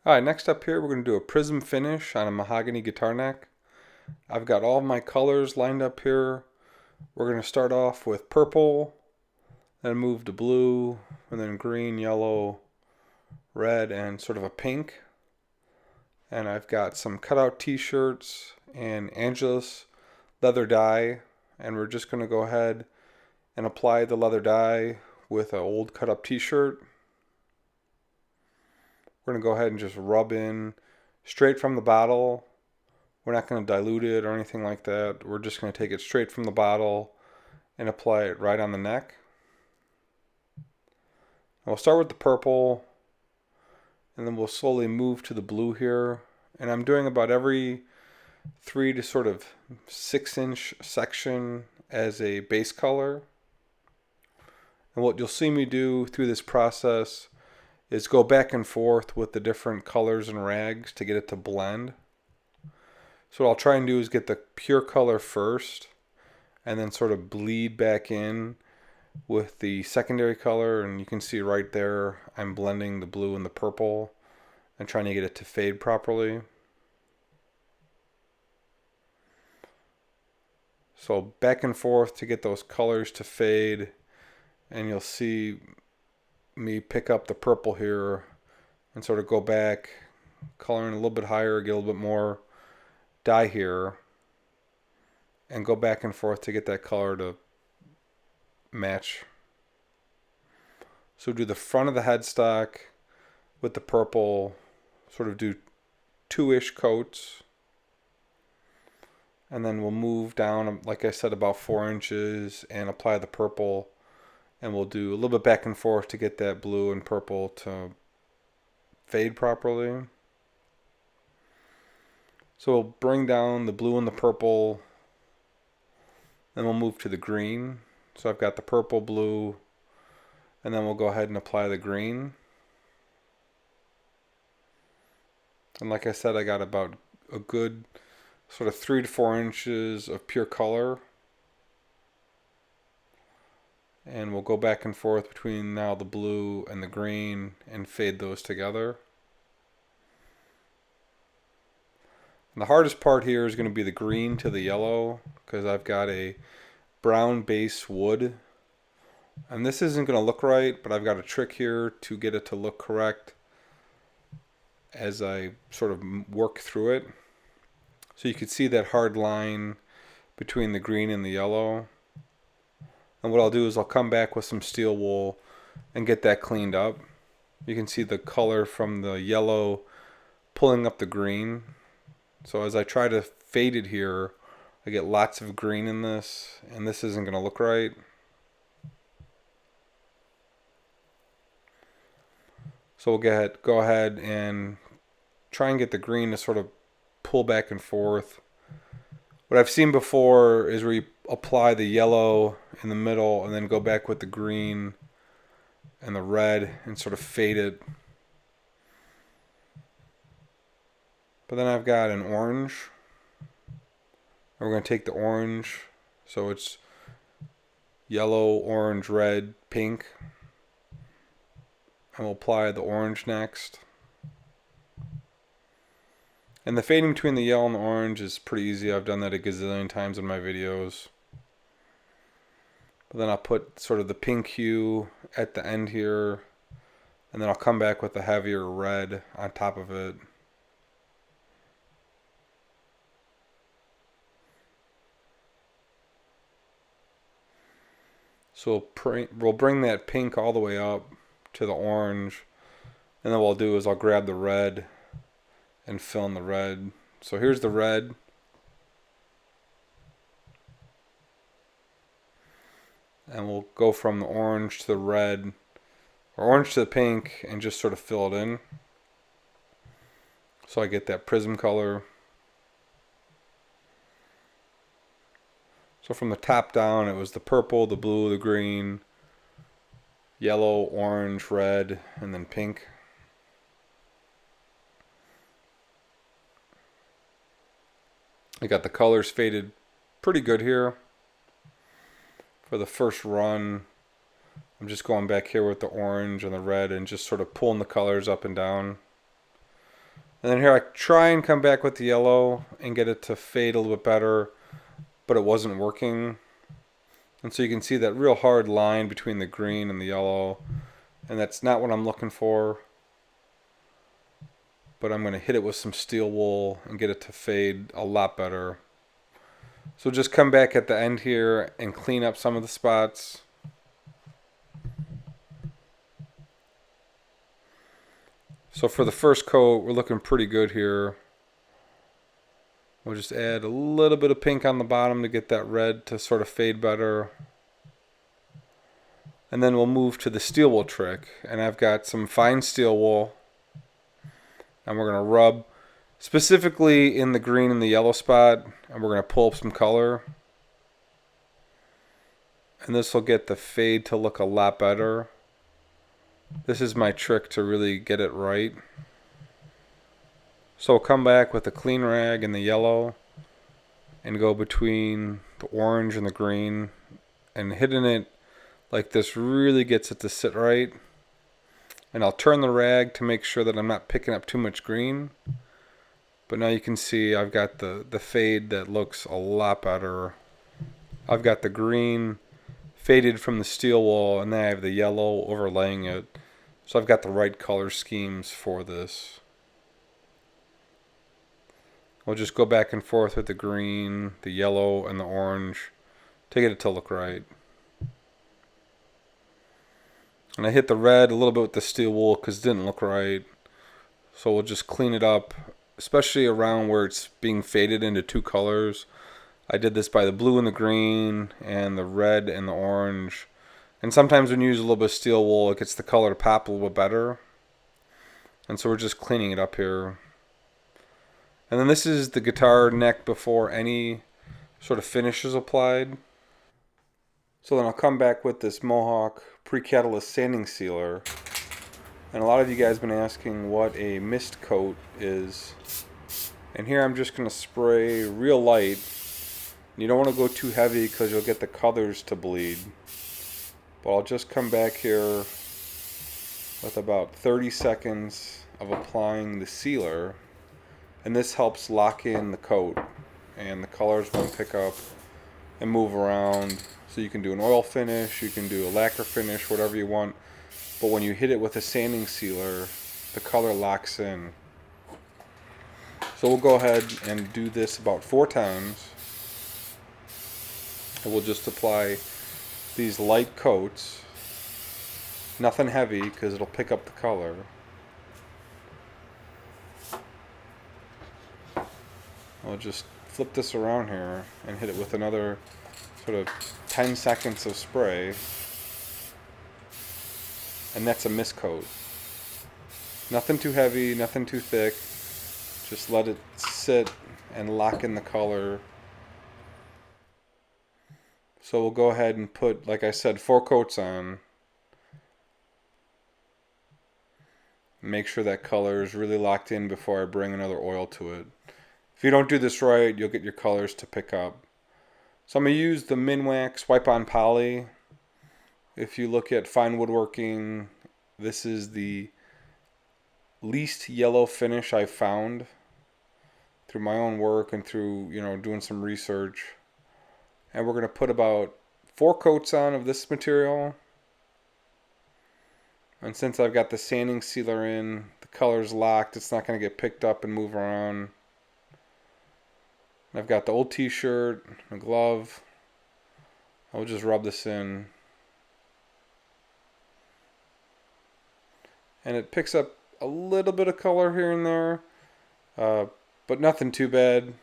Alright, next up here we're going to do a prism finish on a mahogany guitar neck. I've got all of my colors lined up here. We're going to start off with purple, then move to blue, and then green, yellow, red, and sort of a pink. And I've got some cutout t-shirts and Angelus leather dye, and we're just going to go ahead and apply the leather dye with an old cut up t-shirt. We're going to go ahead and just rub in straight from the bottle. We're not going to dilute it or anything like that. We're just going to take it straight from the bottle and apply it right on the neck. And we'll start with the purple, and then we'll slowly move to the blue here. And I'm doing about every 3 to sort of 6-inch section as a base color. And what you'll see me do through this process is go back and forth with the different colors and rags to get it to blend. So what I'll try and do is get the pure color first and then sort of bleed back in with the secondary color, and you can see right there I'm blending the blue and the purple and trying to get it to fade properly. So back and forth to get those colors to fade, and you'll see me pick up the purple here and sort of go back, coloring a little bit higher, get a little bit more dye here, and go back and forth to get that color to match. So do the front of the headstock with the purple, sort of do 2-ish coats, and then we'll move down, like I said, about 4 inches and apply the purple. And we'll do a little bit back and forth to get that blue and purple to fade properly. So we'll bring down the blue and the purple. Then we'll move to the green. So I've got the purple, blue, and then we'll go ahead and apply the green. And like I said, I got about a good sort of 3 to 4 inches of pure color. And we'll go back and forth between now the blue and the green and fade those together. And the hardest part here is going to be the green to the yellow, because I've got a brown base wood. And this isn't going to look right, but I've got a trick here to get it to look correct as I sort of work through it. So you can see that hard line between the green and the yellow. And what I'll do is I'll come back with some steel wool and get that cleaned up. You can see the color from the yellow pulling up the green. So as I try to fade it here, I get lots of green in this, and this isn't going to look right. So we'll go ahead and try and get the green to sort of pull back and forth. What I've seen before is where you apply the yellow in the middle and then go back with the green and the red and sort of fade it. But then I've got an orange. And we're going to take the orange. So it's yellow, orange, red, pink. And we'll apply the orange next. And the fading between the yellow and the orange is pretty easy. I've done that a gazillion times in my videos. But then I'll put sort of the pink hue at the end here. And then I'll come back with a heavier red on top of it. So we'll bring that pink all the way up to the orange. And then what I'll do is I'll grab the red and fill in the red. So here's the red. And we'll go from the orange to the red, or orange to the pink, and just sort of fill it in. So I get that prism color. So from the top down, it was the purple, the blue, the green, yellow, orange, red, and then pink. I got the colors faded pretty good here. For the first run, I'm just going back here with the orange and the red and just sort of pulling the colors up and down. And then here I try and come back with the yellow and get it to fade a little bit better, but it wasn't working. And so you can see that real hard line between the green and the yellow, and that's not what I'm looking for. But I'm going to hit it with some steel wool and get it to fade a lot better. So just come back at the end here and clean up some of the spots. So for the first coat, we're looking pretty good here. We'll just add a little bit of pink on the bottom to get that red to sort of fade better. And then we'll move to the steel wool trick. And I've got some fine steel wool. And we're going to rub specifically in the green and the yellow spot. And we're going to pull up some color. And this will get the fade to look a lot better. This is my trick to really get it right. So I'll come back with a clean rag and the yellow and go between the orange and the green, and hitting it like this really gets it to sit right. And I'll turn the rag to make sure that I'm not picking up too much green. But now you can see I've got the fade that looks a lot better. I've got the green faded from the steel wool, and then I have the yellow overlaying it. So I've got the right color schemes for this. We'll just go back and forth with the green, the yellow, and the orange to get it to look right. And I hit the red a little bit with the steel wool because it didn't look right. So we'll just clean it up, especially around where it's being faded into two colors. I did this by the blue and the green and the red and the orange. And sometimes when you use a little bit of steel wool, it gets the color to pop a little bit better. And so we're just cleaning it up here. And then this is the guitar neck before any sort of finish is applied. So then I'll come back with this Mohawk pre-catalyst sanding sealer. And a lot of you guys have been asking what a mist coat is. And here I'm just going to spray real light. You don't want to go too heavy because you'll get the colors to bleed. But I'll just come back here with about 30 seconds of applying the sealer. And this helps lock in the coat. And the colors won't pick up and move around. So you can do an oil finish, you can do a lacquer finish, whatever you want. But when you hit it with a sanding sealer, the color locks in. So we'll go ahead and do this about 4 times. And we'll just apply these light coats, nothing heavy because it'll pick up the color. I'll just flip this around here and hit it with another sort of 10 seconds of spray, and that's a mist coat. Nothing too heavy, nothing too thick, just let it sit and lock in the color. So we'll go ahead and put, like I said, 4 coats on. Make sure that color is really locked in before I bring another oil to it. If you don't do this right, you'll get your colors to pick up. So I'm going to use the minwax wipe-on poly. If you look at fine woodworking, this is the least yellow finish I've found through my own work and through, doing some research. And we're going to put about 4 coats on of this material. And since I've got the sanding sealer in, the color's locked, it's not going to get picked up and move around. And I've got the old t-shirt, a glove. I'll just rub this in. And it picks up a little bit of color here and there, but nothing too bad.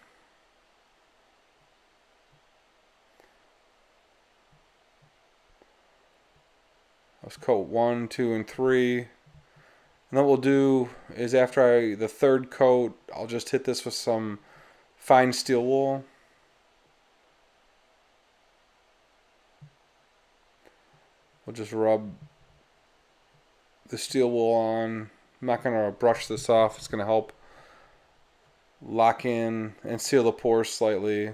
Let's coat 1, 2, and 3. And then what we'll do is after the 3rd coat, I'll just hit this with some fine steel wool. We'll just rub the steel wool on. I'm not going to brush this off. It's going to help lock in and seal the pores slightly.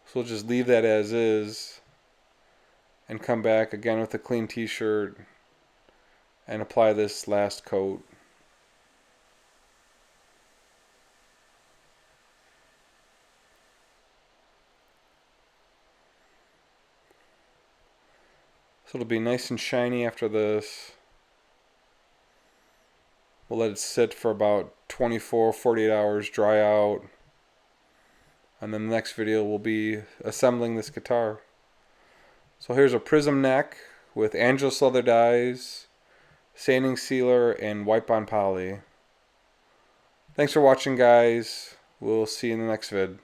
So we'll just leave that as is and come back again with a clean t-shirt and apply this last coat. So it'll be nice and shiny after this. We'll let it sit for about 24, 48 hours, dry out. And then the next video will be assembling this guitar. So here's a prism neck with Angelus leather dyes, sanding sealer, and wipe on poly. Thanks for watching, guys. We'll see you in the next vid.